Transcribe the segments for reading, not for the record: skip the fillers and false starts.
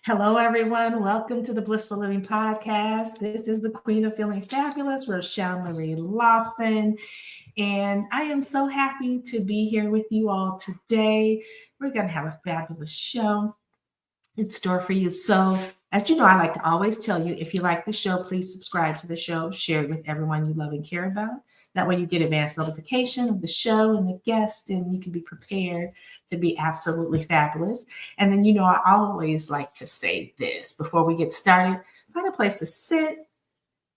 Hello, everyone. Welcome to the Blissful Living Podcast. This is the Queen of Feeling Fabulous, Rochel Marie Lawson. And I am so happy to be here with you all today. We're going to have a fabulous show in store for you. So, as you know, I like to always tell you, if you like the show, please subscribe to the show, share it with everyone you love and care about. That way you get advanced notification of the show and the guest, and you can be prepared to be absolutely fabulous. And then, I always like to say this before we get started: find a place to sit,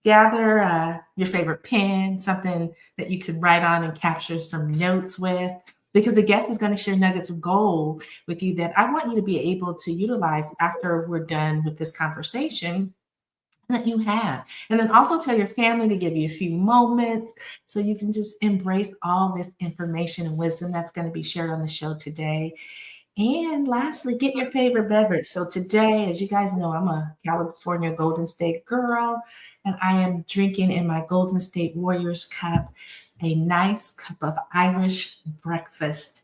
gather your favorite pen, something that you can write on and capture some notes with, because the guest is going to share nuggets of gold with you that I want you to be able to utilize after we're done with this conversation that you have. And then also tell your family to give you a few moments so you can just embrace all this information and wisdom that's going to be shared on the show today. And lastly, get your favorite beverage. So today, as you guys know, I'm a California Golden State girl, and I am drinking in my Golden State Warriors cup a nice cup of Irish breakfast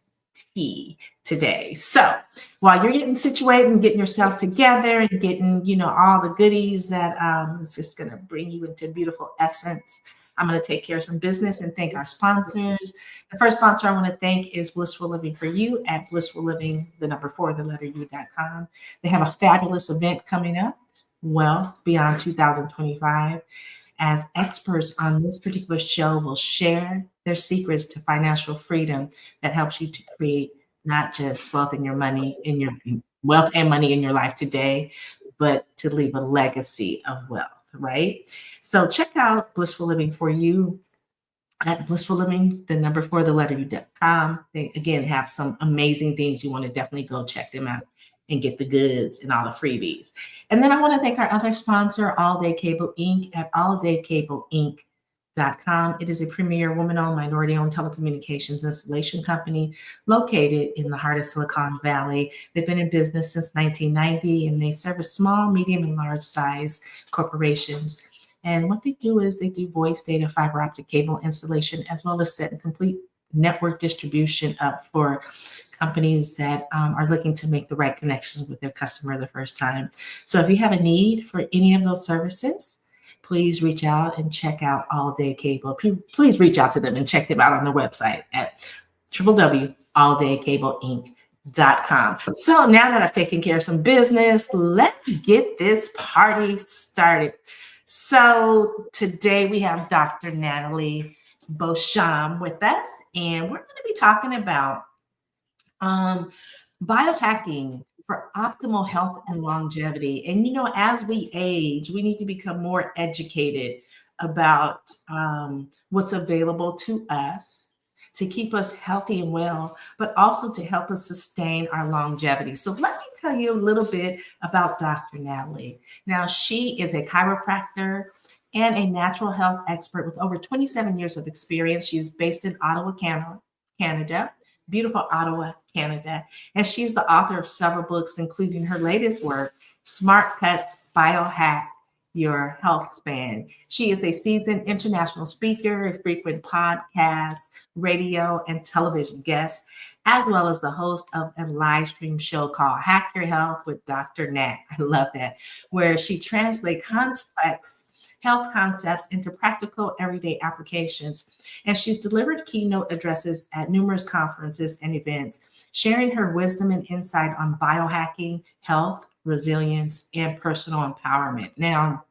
tea today. So while you're getting situated and getting yourself together and getting, all the goodies that is just going to bring you into beautiful essence, I'm going to take care of some business and thank our sponsors. The first sponsor I want to thank is Blissful Living for You at Blissful Living, the number 4, the letter U.com. They have a fabulous event coming up, Wealth Beyond 2025, as experts on this particular show will share their secrets to financial freedom that helps you to create not just wealth and money in your life today, but to leave a legacy of wealth, right? So check out Blissful Living for You at Blissful Living, the number 4, the letter U.com. They again have some amazing things. You want to definitely go check them out and get the goods and all the freebies. And then I want to thank our other sponsor, All Day Cable Inc. at alldaycableinc.com. It is a premier woman-owned, minority-owned telecommunications installation company located in the heart of Silicon Valley. They've been in business since 1990, and they service small, medium, and large size corporations. And what they do is they do voice, data, fiber optic cable installation, as well as set and complete network distribution up for companies that are looking to make the right connections with their customer the first time. So if you have a need for any of those services, please reach out and check out All Day Cable. Please reach out to them and check them out on their website at www.alldaycableinc.com. So now that I've taken care of some business, let's get this party started. So today we have Dr. Nathalie Beauchamp with us, and we're going to be talking about biohacking for optimal health and longevity. And, as we age, we need to become more educated about what's available to us to keep us healthy and well, but also to help us sustain our longevity. So let me tell you a little bit about Dr. Nathalie. Now, she is a chiropractor and a natural health expert with over 27 years of experience. She's based in Ottawa, Canada. Beautiful Ottawa, Canada. And she's the author of several books, including her latest work, SmartCuts, Biohack Your Healthspan. She is a seasoned international speaker, a frequent podcast, radio, and television guest, as well as the host of a live stream show called Hack Your Health with Dr. Nat. I love that, where she translates complex health concepts into practical everyday applications. And she's delivered keynote addresses at numerous conferences and events, sharing her wisdom and insight on biohacking, health, resilience, and personal empowerment. Now,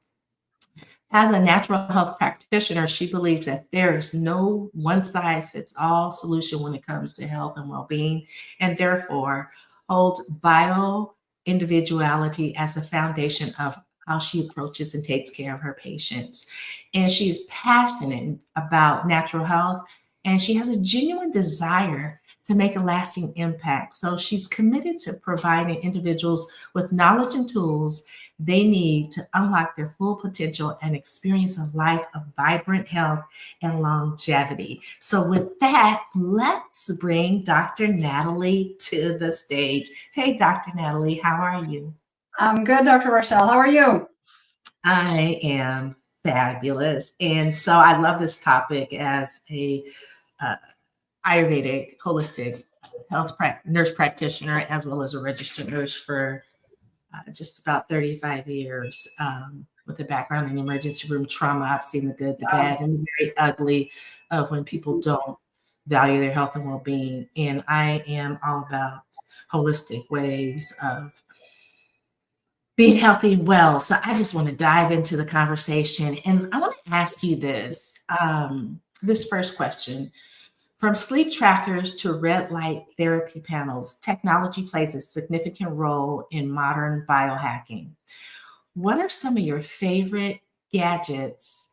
as a natural health practitioner, she believes that there is no one-size-fits-all solution when it comes to health and well-being, and therefore holds bio-individuality as the foundation of how she approaches and takes care of her patients. And she's passionate about natural health, and she has a genuine desire to make a lasting impact. So she's committed to providing individuals with knowledge and tools they need to unlock their full potential and experience a life of vibrant health and longevity. So with that, let's bring Dr. Nathalie to the stage. Hey, Dr. Nathalie, how are you? I'm good, Dr. Rochel. How are you? I am fabulous. And so I love this topic as a Ayurvedic holistic health nurse practitioner, as well as a registered nurse for just about 35 years with a background in emergency room trauma. I've seen the good, the bad, and the very ugly of when people don't value their health and well-being. And I am all about holistic ways of being healthy and well. So I just want to dive into the conversation. And I want to ask you this, this first question. From sleep trackers to red light therapy panels, technology plays a significant role in modern biohacking. What are some of your favorite gadgets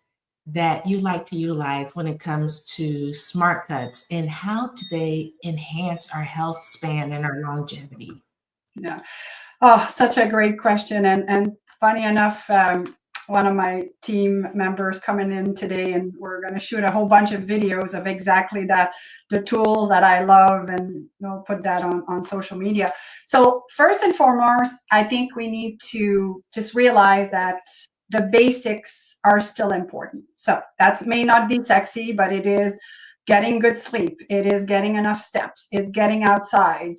that you like to utilize when it comes to SmartCuts, and how do they enhance our health span and our longevity? Yeah. Oh, such a great question. And funny enough, one of my team members coming in today, and we're going to shoot a whole bunch of videos of exactly that, the tools that I love, and we'll put that on social media. So first and foremost, I think we need to just realize that the basics are still important. So that may not be sexy, but it is getting good sleep. It is getting enough steps. It's getting outside,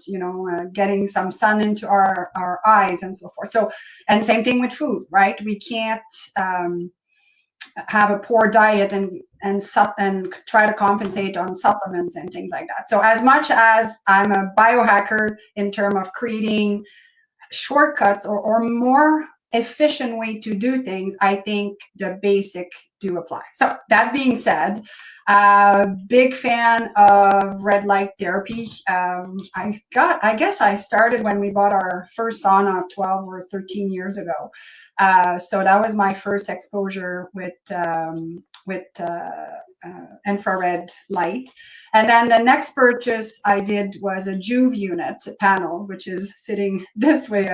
getting some sun into our eyes and so forth. So, and same thing with food, right? We can't have a poor diet and try to compensate on supplements and things like that. So as much as I'm a biohacker in terms of creating shortcuts or more efficient way to do things, I think the basic do apply. So that being said, big fan of red light therapy. I guess I started when we bought our first sauna 12 or 13 years ago. So that was my first exposure with infrared light. And then the next purchase I did was a Juve unit panel, which is sitting this way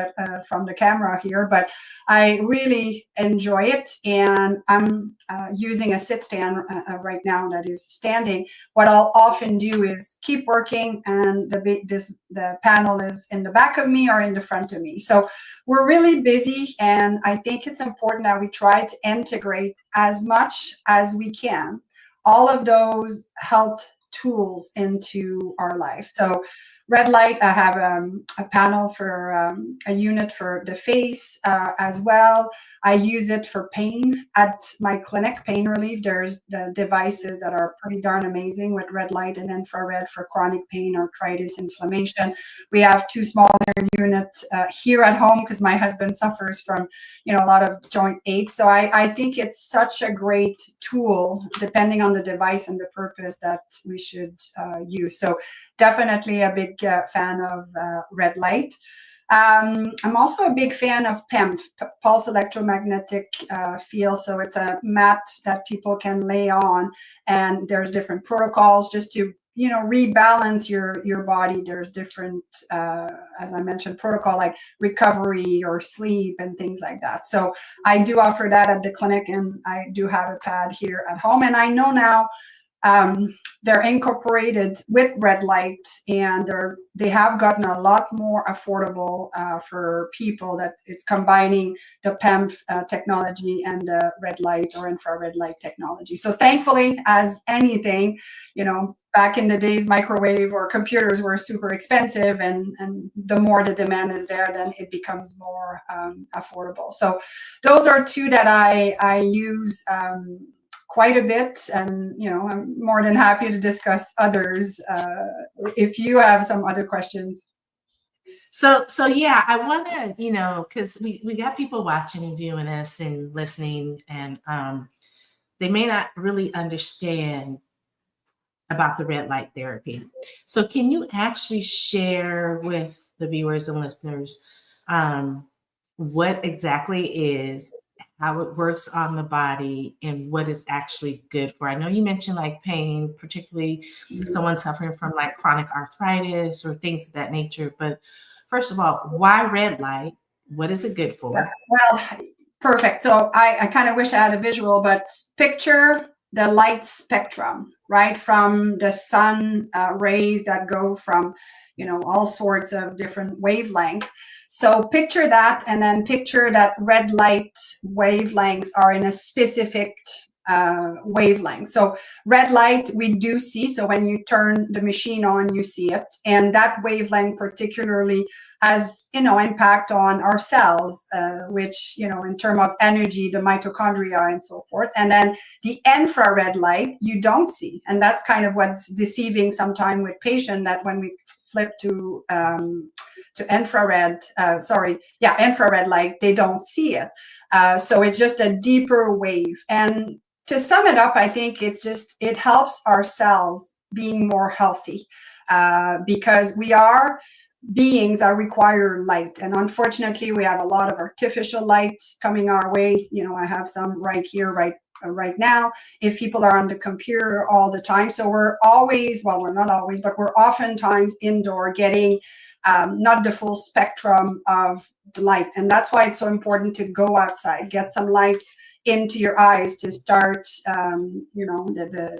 from the camera here, but I really enjoy it. And I'm using a sit stand right now that is standing. What I'll often do is keep working, and the panel is in the back of me or in the front of me. So we're really busy, and I think it's important that we try to integrate as much as we can all of those health tools into our life. So red light, I have a panel for a unit for the face as well. I use it for pain at my clinic, pain relief. There's the devices that are pretty darn amazing with red light and infrared for chronic pain, arthritis, inflammation. We have two smaller units here at home because my husband suffers from, a lot of joint aches. So I think it's such a great tool, depending on the device and the purpose, that we should use. So definitely a big fan of red light. I'm also a big fan of PEMF, pulse electromagnetic field. So it's a mat that people can lay on, and there's different protocols just to rebalance your body. There's different, as I mentioned, protocol like recovery or sleep and things like that. So I do offer that at the clinic, and I do have a pad here at home. And I know now they're incorporated with red light, and they have gotten a lot more affordable for people, that it's combining the PEMF technology and the red light or infrared light technology. So thankfully, as anything, back in the days, microwave or computers were super expensive, and the more the demand is there, then it becomes more affordable. So those are two that I use quite a bit, and I'm more than happy to discuss others if you have some other questions. So yeah, I want to, because we got people watching and viewing us and listening, and they may not really understand about the red light therapy. So can you actually share with the viewers and listeners what exactly is, how it works on the body, and what is actually good for? I know you mentioned like pain, particularly someone suffering from like chronic arthritis or things of that nature. But first of all, why red light? What is it good for? Well, perfect. So I kind of wish I had a visual, but picture the light spectrum, right? From the sun rays that go from, all sorts of different wavelengths. So picture that, and then picture that red light wavelengths are in a specific wavelength. So red light we do see. So when you turn the machine on, you see it. And that wavelength particularly has, impact on our cells, which, in terms of energy, the mitochondria and so forth. And then the infrared light you don't see. And that's kind of what's deceiving sometimes with patients, that when we flip to infrared light, they don't see it. So it's just a deeper wave. And to sum it up, I think it helps our cells being more healthy, because we are beings that require light. And unfortunately, we have a lot of artificial light coming our way. I have some right here, right now, if people are on the computer all the time. So we're not always, but we're oftentimes indoor getting not the full spectrum of the light. And that's why it's so important to go outside, get some light into your eyes to start, the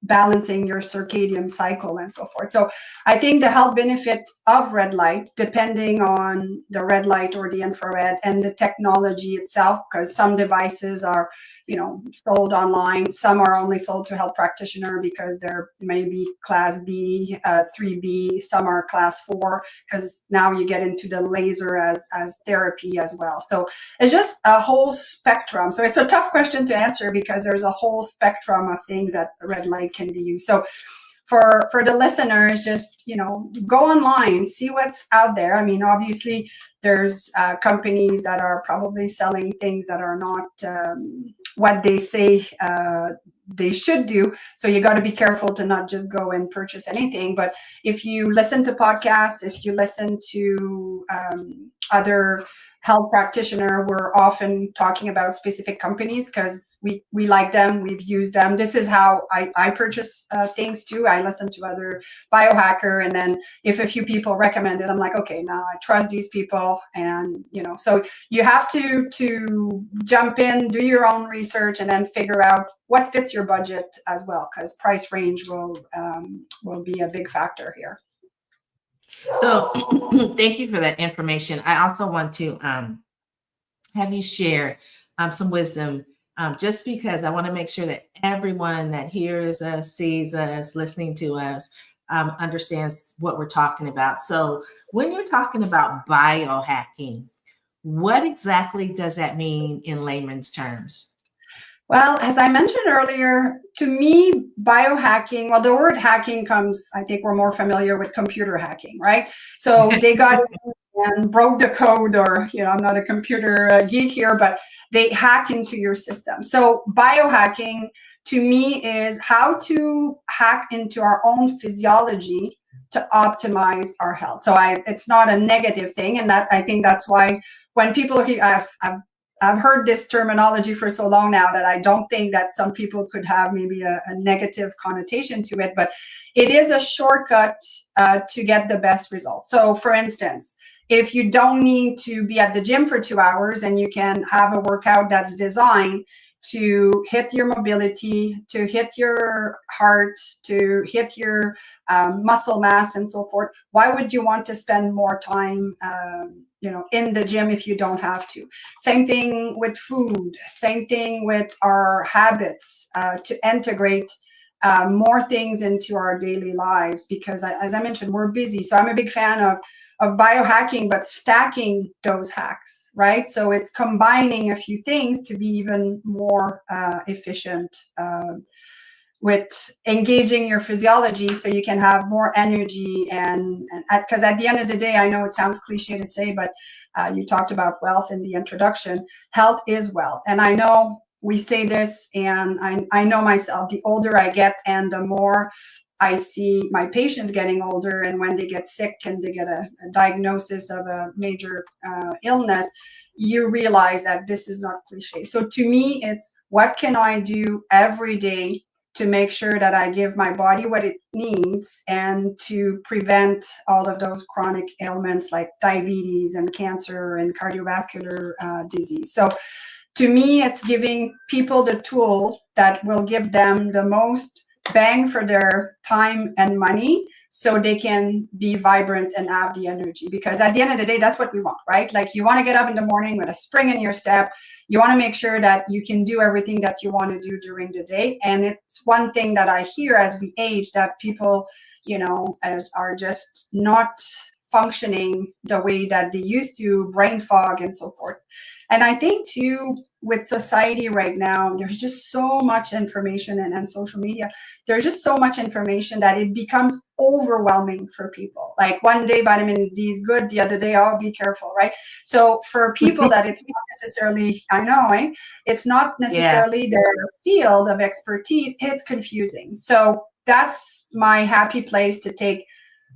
balancing your circadian cycle and so forth. So I think the health benefit of red light, depending on the red light or the infrared and the technology itself, because some devices are, sold online. Some are only sold to health practitioner because they're maybe class B, 3B. Some are class 4, because now you get into the laser as therapy as well. So it's just a whole spectrum. So it's a tough question to answer, because there's a whole spectrum of things that red light can be used. So for the listeners, just, go online, see what's out there. I mean, obviously there's companies that are probably selling things that are not what they say they should do. So you got to be careful to not just go and purchase anything. But if you listen to podcasts, if you listen to other health practitioner, we're often talking about specific companies because we like them, we've used them. This is how I purchase things too. I listen to other biohacker, and then if a few people recommend it, I'm like, okay, now I trust these people. And so you have to jump in, do your own research, and then figure out what fits your budget as well, because price range will be a big factor here. So thank you for that information. I also want to have you share some wisdom, just because I want to make sure that everyone that hears us, sees us, listening to us, understands what we're talking about. So when you're talking about biohacking, what exactly does that mean in layman's terms? Well, as I mentioned earlier, to me, biohacking, well, the word hacking comes, I think we're more familiar with computer hacking, right? So they got and broke the code, or, I'm not a computer geek here, but they hack into your system. So biohacking to me is how to hack into our own physiology to optimize our health. So it's not a negative thing. And that, I think that's why when people hear, I've heard this terminology for so long now that I don't think that some people could have maybe a negative connotation to it, but it is a shortcut to get the best results. So for instance, if you don't need to be at the gym for 2 hours and you can have a workout that's designed to hit your mobility, to hit your heart, to hit your muscle mass and so forth, why would you want to spend more time in the gym if you don't have to? Same thing with food, same thing with our habits, to integrate more things into our daily lives, because as I mentioned, we're busy. So I'm a big fan of biohacking, but stacking those hacks, right? So it's combining a few things to be even more efficient with engaging your physiology, so you can have more energy. And because at the end of the day, I know it sounds cliche to say, but you talked about wealth in the introduction. Health is wealth. And I know we say this, and I know myself, the older I get and the more I see my patients getting older, and when they get sick and they get a diagnosis of a major illness, you realize that this is not cliche. So to me, it's what can I do every day to make sure that I give my body what it needs, and to prevent all of those chronic ailments like diabetes and cancer and cardiovascular disease. So to me, it's giving people the tool that will give them the most bang for their time and money, so they can be vibrant and have the energy. Because at the end of the day, that's what we want, right? Like, you want to get up in the morning with a spring in your step. You want to make sure that you can do everything that you want to do during the day. And it's one thing that I hear as we age, that people, are just not functioning the way that they used to, brain fog and so forth. And I think too, with society right now, there's just so much information and social media. There's just so much information that it becomes overwhelming for people. Like one day vitamin D is good, the other day, oh, be careful, right? So for people that it's not necessarily, I know, it's not necessarily their field of expertise, it's confusing. So that's my happy place to take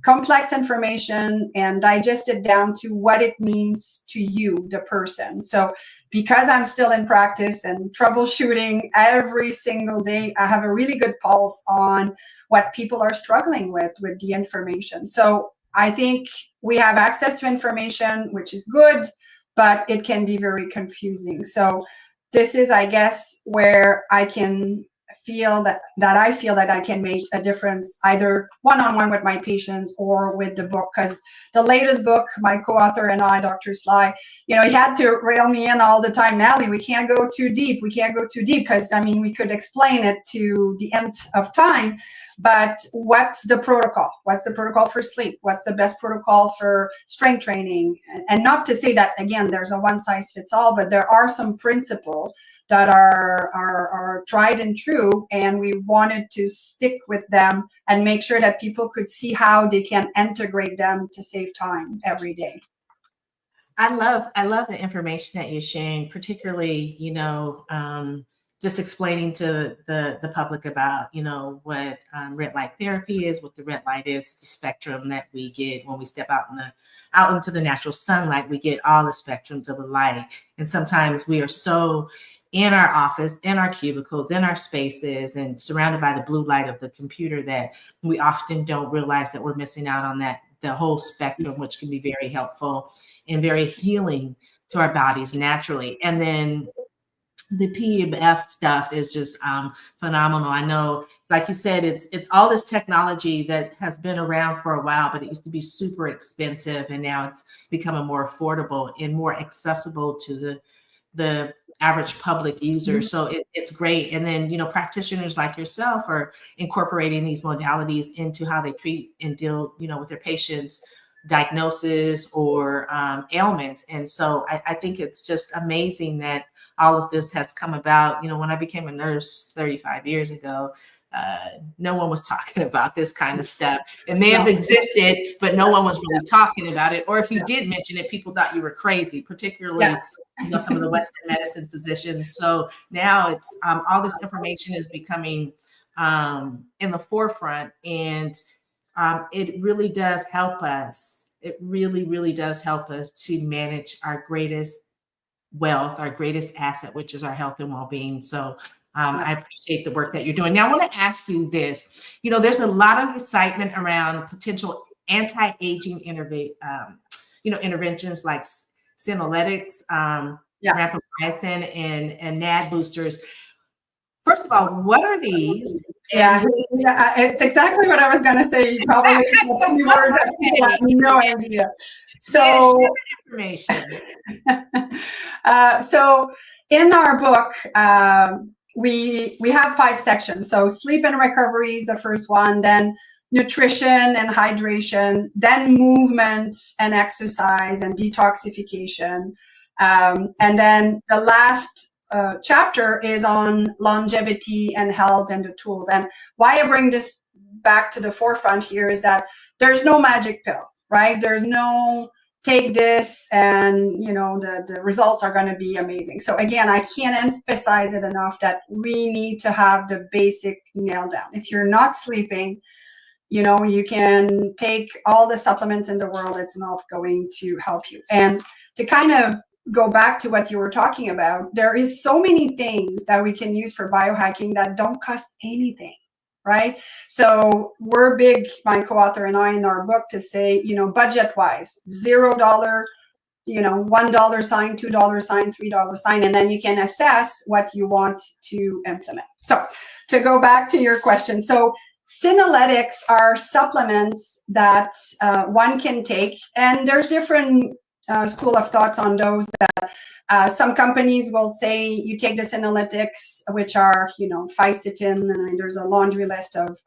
complex information and digest it down to what it means to you, the person. So because I'm still in practice and troubleshooting every single day, I have a really good pulse on what people are struggling with the information. So I think we have access to information, which is good, but it can be very confusing. So this is, I guess, where I can feel that I feel that I can make a difference, either one-on-one with my patients or with the book. Because the latest book, my co-author and I, Dr. Sly, he had to rail me in all the time. Nathalie, we can't go too deep. We can't go too deep because, we could explain it to the end of time. But what's the protocol? What's the protocol for sleep? What's the best protocol for strength training? And not to say that, again, there's a one-size-fits-all, but there are some principles that are tried and true, and we wanted to stick with them and make sure that people could see how they can integrate them to save time every day. I love the information that you're sharing, particularly, just explaining to the public about, what red light therapy is, what the red light is. It's the spectrum that we get when we step out into the natural sunlight. We get all the spectrums of the light, and sometimes we are so in our office, in our cubicles, in our spaces, and surrounded by the blue light of the computer that we often don't realize that we're missing out on the whole spectrum, which can be very helpful and very healing to our bodies naturally. And then the PEMF stuff is just phenomenal. I know, like you said, it's all this technology that has been around for a while, but it used to be super expensive, and now it's becoming more affordable and more accessible to the average public user. So it's great. And then, practitioners like yourself are incorporating these modalities into how they treat and deal, with their patients' diagnosis or ailments. And so I think it's just amazing that all of this has come about. When I became a nurse 35 years ago, no one was talking about this kind of stuff. It may have existed, but no one was really talking about it. Or if you did mention it, people thought you were crazy, particularly some of the Western medicine physicians. So now it's all this information is becoming in the forefront, and it really does help us. It really, really does help us to manage our greatest wealth, our greatest asset, which is our health and well-being. So I appreciate the work that you're doing. Now, I want to ask you this. There's a lot of excitement around potential anti-aging interventions like senolytics, rapamycin, and NAD boosters. First of all, what are these? Yeah, it's exactly what I was going to say. You probably said a few words that people have no idea. So, information. So in our book, we have 5 sections. So sleep and recovery is the first one, then nutrition and hydration, then movement and exercise and detoxification. And then the last chapter is on longevity and health and the tools. And why I bring this back to the forefront here is that there's no magic pill, right? There's no take this and the results are going to be amazing. So again, I can't emphasize it enough that we need to have the basic nailed down. If you're not sleeping, you can take all the supplements in the world, it's not going to help you. And to kind of go back to what you were talking about, there is so many things that we can use for biohacking that don't cost anything, right? So we're big, my co-author and I, in our book, to say, budget wise, $0, $1 sign, $2 sign, $3 sign, and then you can assess what you want to implement. So to go back to your question, so senolytics are supplements that one can take, and there's different school of thoughts on those. That some companies will say you take the senolytics, which are fisetin, and there's a laundry list of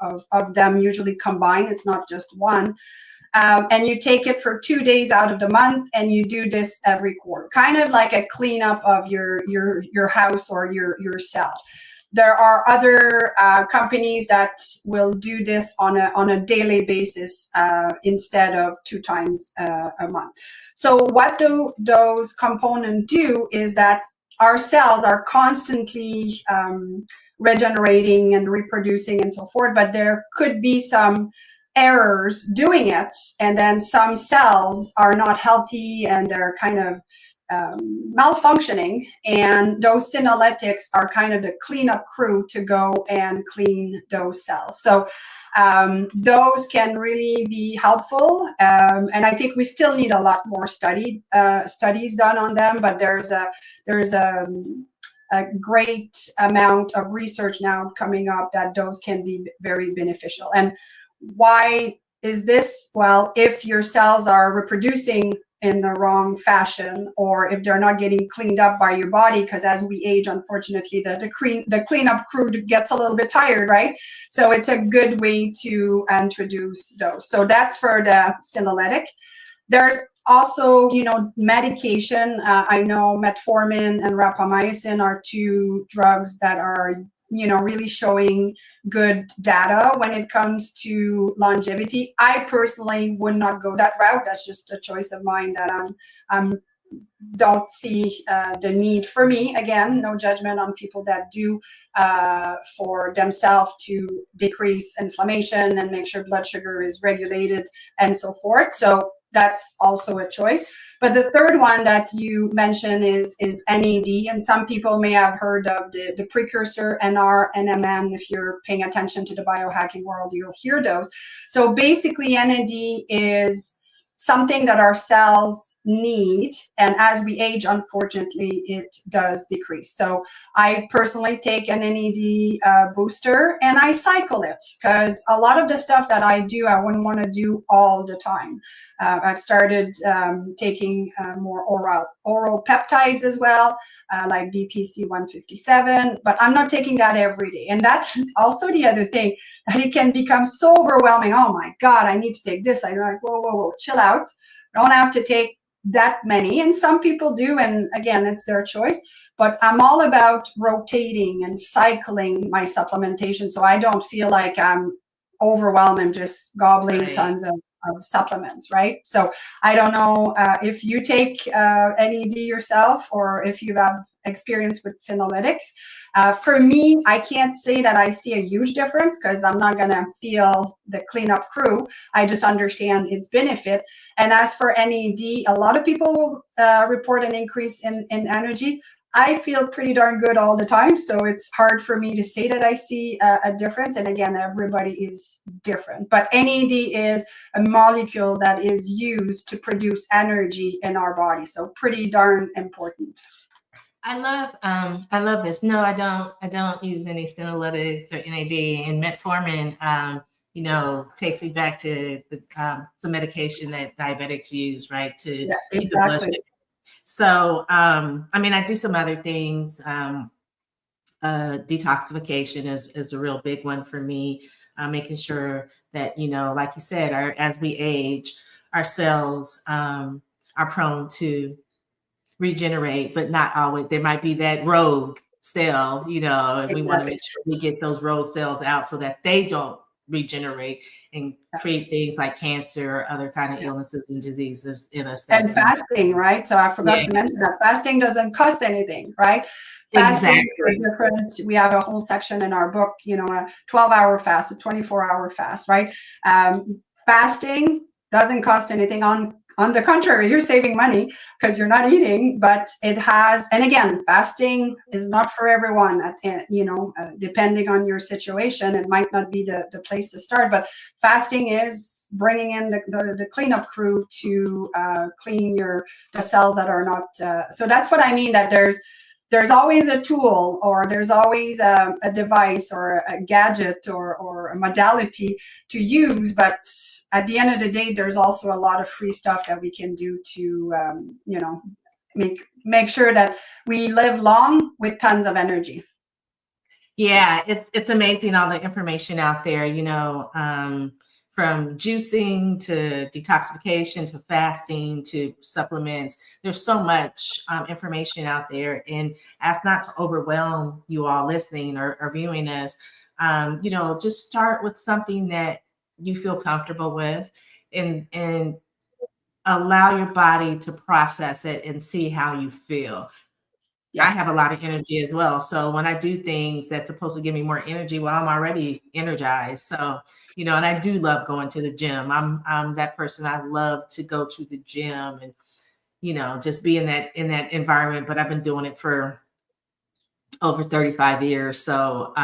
them, usually combined. It's not just one. and you take it for 2 days out of the month, and you do this every quarter, kind of like a cleanup of your house or your cell. There are other companies that will do this on a daily basis instead of 2 times a month. So what do those components do is that our cells are constantly regenerating and reproducing and so forth, but there could be some errors doing it, and then some cells are not healthy and they're kind of malfunctioning, and those senolytics are kind of the cleanup crew to go and clean those cells. So those can really be helpful, and I think we still need a lot more studies done on them, but there's a great amount of research now coming up that those can be very beneficial. And why is this? Well, if your cells are reproducing in the wrong fashion, or if they're not getting cleaned up by your body, because as we age, unfortunately, the cleanup crew gets a little bit tired, right? So it's a good way to introduce those. So that's for the senolytic. There's also, medication. I know metformin and rapamycin are 2 drugs that are really showing good data when it comes to longevity. I personally would not go that route. That's just a choice of mine that I'm don't see the need for me. Again, no judgment on people that do for themselves to decrease inflammation and make sure blood sugar is regulated and so forth. So that's also a choice. But the third one that you mentioned is NAD, and some people may have heard of the precursor NR, NMN. If you're paying attention to the biohacking world, you'll hear those. So basically, NAD is something that our cells need, and as we age, unfortunately, it does decrease. So I personally take an NAD booster, and I cycle it, because a lot of the stuff that I do, I wouldn't want to do all the time. I've started taking more oral peptides as well, like BPC 157, but I'm not taking that every day. And that's also the other thing, that it can become so overwhelming. Oh my God, I need to take this. I'm like, whoa, chill out. I don't have to take that many. And some people do. And again, it's their choice. But I'm all about rotating and cycling my supplementation, so I don't feel like I'm overwhelmed and just gobbling tons of supplements, right? So I don't know if you take NAD yourself, or if you have experience with senolytics. For me, I can't say that I see a huge difference, because I'm not going to feel the cleanup crew. I just understand its benefit. And as for NAD, a lot of people will report an increase in energy. I feel pretty darn good all the time, so it's hard for me to say that I see a difference. And again, everybody is different. But NAD is a molecule that is used to produce energy in our body, so pretty darn important. I love this. No, I don't use any senolytics or NAD, and metformin, takes me back to the medication that diabetics use, right, to keep the blood sugar. So, I do some other things. Detoxification is a real big one for me. Making sure that, like you said, as we age, our cells are prone to regenerate, but not always. There might be that rogue cell, and exactly. We want to make sure we get those rogue cells out so that they don't regenerate and create things like cancer or other kind of illnesses and diseases in us. And fasting, right? So I forgot to mention that fasting doesn't cost anything, right? Fasting is different. We have a whole section in our book, a 12-hour fast, a 24-hour fast, right? Fasting doesn't cost anything. On the contrary, you're saving money because you're not eating, but it has, and again, fasting is not for everyone, depending on your situation, it might not be the place to start, but fasting is bringing in the cleanup crew to clean the cells that are not, so that's what I mean, that there's always a tool, or there's always a device or a gadget or a modality to use. But at the end of the day, there's also a lot of free stuff that we can do to, make sure that we live long with tons of energy. Yeah, it's amazing, all the information out there, from juicing to detoxification to fasting to supplements. There's so much information out there, and ask not to overwhelm you all listening or viewing us. Just start with something that you feel comfortable with, and allow your body to process it and see how you feel. Yeah. I have a lot of energy as well. So when I do things that's supposed to give me more energy, well, I'm already energized. So, and I do love going to the gym. I'm that person. I love to go to the gym and, just be in that environment. But I've been doing it for over 35 years. So,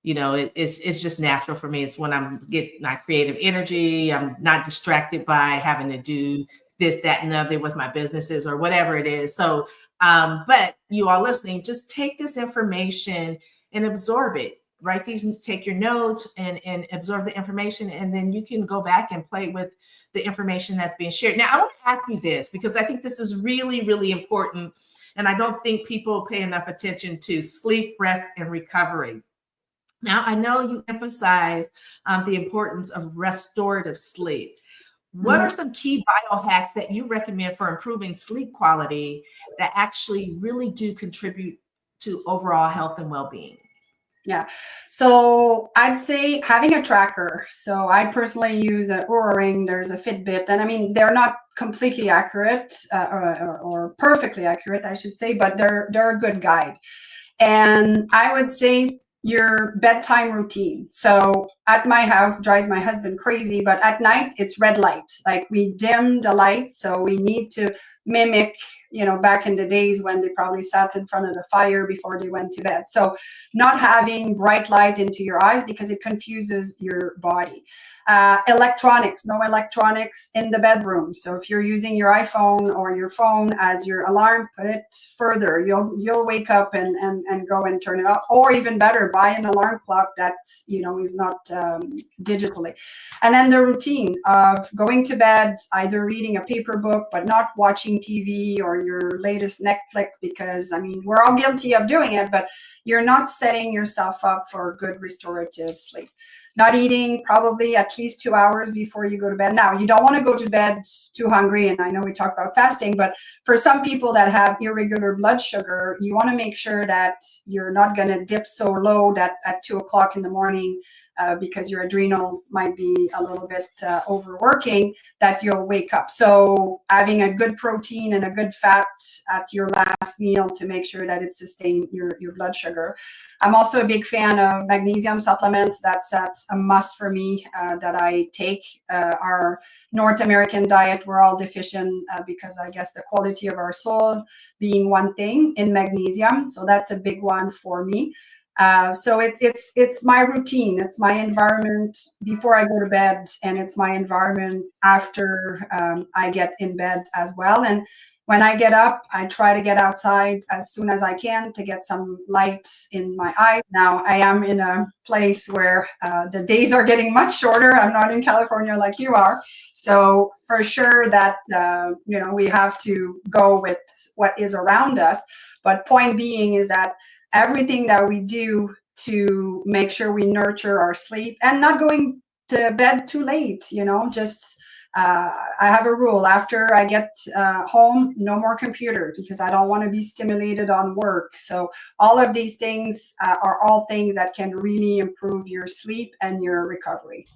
it's just natural for me. It's when I'm getting my creative energy. I'm not distracted by having to do this, that, and the other with my businesses or whatever it is. So, but you all listening, just take this information and absorb it. Take your notes and absorb the information, and then you can go back and play with the information that's being shared. Now, I want to ask you this because I think this is really, really important, and I don't think people pay enough attention to sleep, rest, and recovery. Now, I know you emphasize the importance of restorative sleep. What are some key biohacks that you recommend for improving sleep quality that actually really do contribute to overall health and well-being? Yeah. So I'd say having a tracker. So I personally use an Oura Ring. There's a Fitbit. And I mean, they're not completely accurate or perfectly accurate, I should say, but they're a good guide. And I would say your bedtime routine. So at my house, drives my husband crazy, but at night it's red light. Like we dim the lights. So we need to mimic, back in the days when they probably sat in front of the fire before they went to bed. So not having bright light into your eyes because it confuses your body. Electronics, no electronics in the bedroom. So if you're using your iPhone or your phone as your alarm, put it further. You'll wake up and go and turn it off. Or even better, buy an alarm clock that is not digitally. And then the routine of going to bed, either reading a paper book, but not watching TV or your latest Netflix, because I mean, we're all guilty of doing it, but you're not setting yourself up for good restorative sleep. Not eating probably at least 2 hours before you go to bed. Now, you don't want to go to bed too hungry. And I know we talk about fasting, but for some people that have irregular blood sugar, you want to make sure that you're not going to dip so low that at 2 o'clock in the morning, because your adrenals might be a little bit overworking, that you'll wake up. So having a good protein and a good fat at your last meal to make sure that it sustains your blood sugar. I'm also a big fan of magnesium supplements. That's a must for me that I take. Our North American diet, we're all deficient because I guess the quality of our soil being one thing in magnesium. So that's a big one for me. So it's my routine. It's my environment before I go to bed, and it's my environment after I get in bed as well. And when I get up, I try to get outside as soon as I can to get some light in my eyes. Now, I am in a place where the days are getting much shorter. I'm not in California like you are. So for sure that, we have to go with what is around us. But point being is that everything that we do to make sure we nurture our sleep and not going to bed too late, I have a rule: after I get home, no more computer, because I don't want to be stimulated on work. So all of these things are all things that can really improve your sleep and your recovery.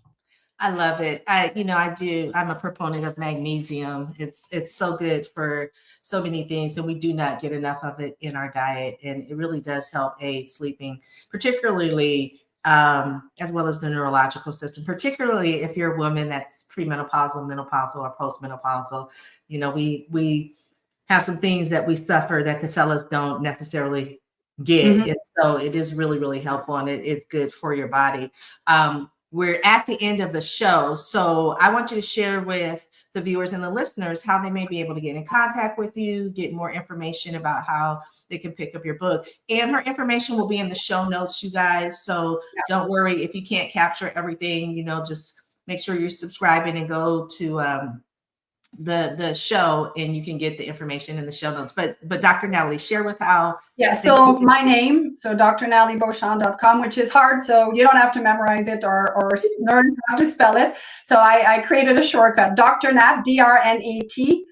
I love it. I'm a proponent of magnesium. It's so good for so many things, and we do not get enough of it in our diet. And it really does help aid sleeping, particularly as well as the neurological system, particularly if you're a woman that's premenopausal, menopausal, or postmenopausal. We have some things that we suffer that the fellas don't necessarily get. Mhm. And so it is really, really helpful, and it's good for your body. We're at the end of the show, so I want you to share with the viewers and the listeners how they may be able to get in contact with you, get more information about how they can pick up your book. And her information will be in the show notes, you guys. So don't worry if you can't capture everything, just make sure you're subscribing and go to the show, and you can get the information in the show notes. But Dr. Nathalie, share with how. Yeah, so my name, so drnathaliebeauchamp.com, which is hard, so you don't have to memorize it or learn how to spell it. So I created a shortcut, drnat, D-R-N-A-T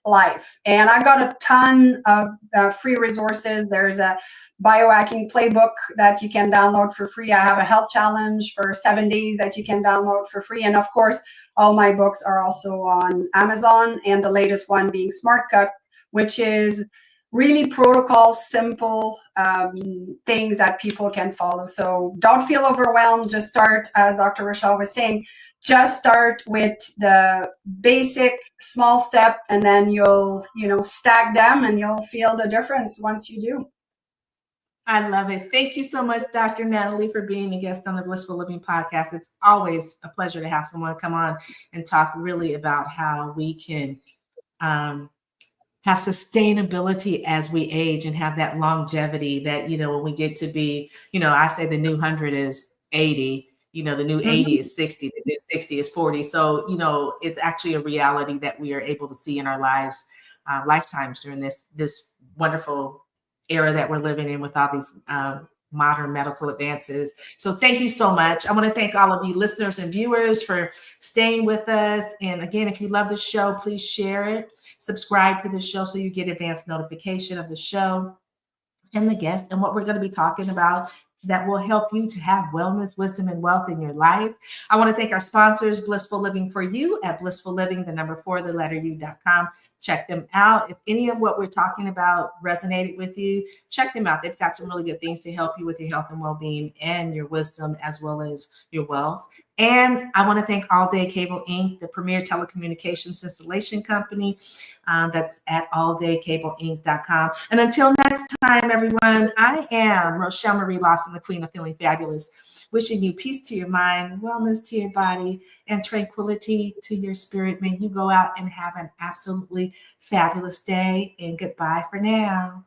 .life. And I've got a ton of free resources. There's a biohacking playbook that you can download for free. I have a health challenge for 7 days that you can download for free. And of course, all my books are also on Amazon, and the latest one being SmartCuts, which is really protocol, simple things that people can follow. So don't feel overwhelmed. Just start, as Dr. Rochel was saying, just start with the basic small step, and then you'll, stack them, and you'll feel the difference once you do. I love it. Thank you so much, Dr. Nathalie, for being a guest on the Blissful Living Podcast. It's always a pleasure to have someone come on and talk really about how we can have sustainability as we age and have that longevity that, when we get to be, I say the new 100 is 80, the new 80 is 60, the new 60 is 40. So, it's actually a reality that we are able to see in our lives, lifetimes during this wonderful era that we're living in with all these modern medical advances. So thank you so much. I want to thank all of you listeners and viewers for staying with us. And again, if you love the show, please share it. Subscribe to the show so you get advanced notification of the show and the guest and what we're going to be talking about that will help you to have wellness, wisdom, and wealth in your life. I want to thank our sponsors, Blissful Living for You at Blissful Living, the number 4, the letter U.com. Check them out. If any of what we're talking about resonated with you, check them out. They've got some really good things to help you with your health and well-being and your wisdom as well as your wealth. And I want to thank All Day Cable Inc., the premier telecommunications installation company. That's at alldaycableinc.com. And until next time, everyone, I am Rochel Marie Lawson, the Queen of Feeling Fabulous, wishing you peace to your mind, wellness to your body, and tranquility to your spirit. May you go out and have an absolutely fabulous day. And goodbye for now.